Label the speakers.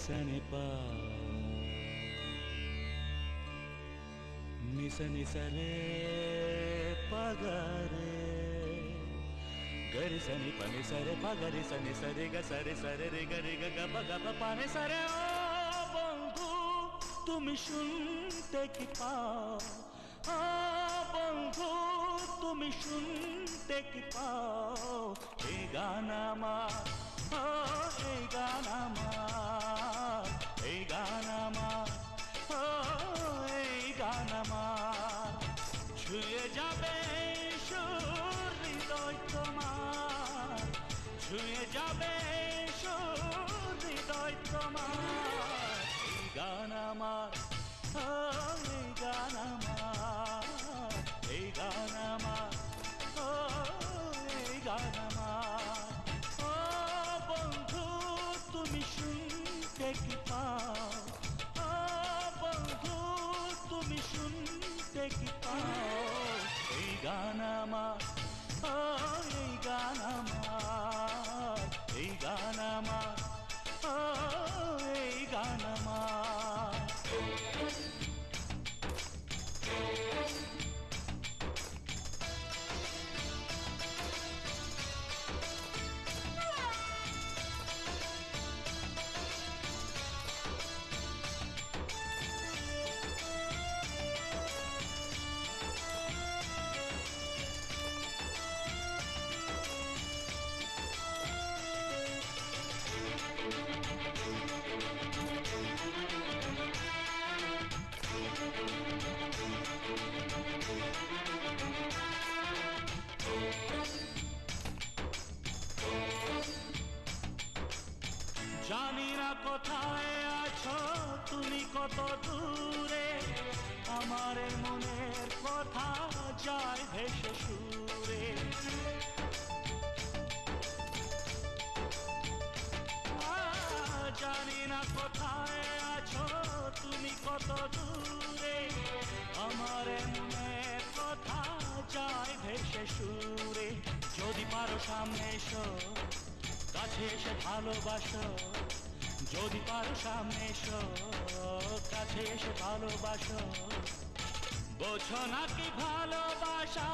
Speaker 1: सनि पा नि सा रे प ग रे ग रे सा नि प नि सा रे प ग रे सा नि सा रे ग सा रे रे ग ग प ग प नि सा रे। ओ बंधु तुम শুনতে কি পাও, ও বন্ধু তুমি শুনতে কি পাও, এই গান আমার, ও এই গান আমার, এই গান আমার, ও এই গান আমার। ছুঁয়ে যাবে সুর হৃদয় তোমার, ছুঁয়ে যাবে সুর হৃদয় তোমার। এই গান আমার, ও এই গান আমার, এই গান আমার, ও এই গান আমার। ও বন্ধু তুমি শুনতে কি পাও, ও বন্ধু তুমি শুনতে কি পাও, এই গান আমার, ও এই গান আমার, এই গান আমার, ও এই গান আমার। জানি না কোথায় আছো তুমি, কত দূরে আমার মনের কথা যায় ভেসে সুরে। জানি না কোথায় আছো তুমি, কত দূরে আমার মনের কথা যায় ভেসে সুরে। যদি পারো সামনে এসো, কাছে এসে ভালোবাসো, যদি পারো সামনে এসো, কাছে এসে ভালোবাসো। বোঝো না কি ভালোবাসা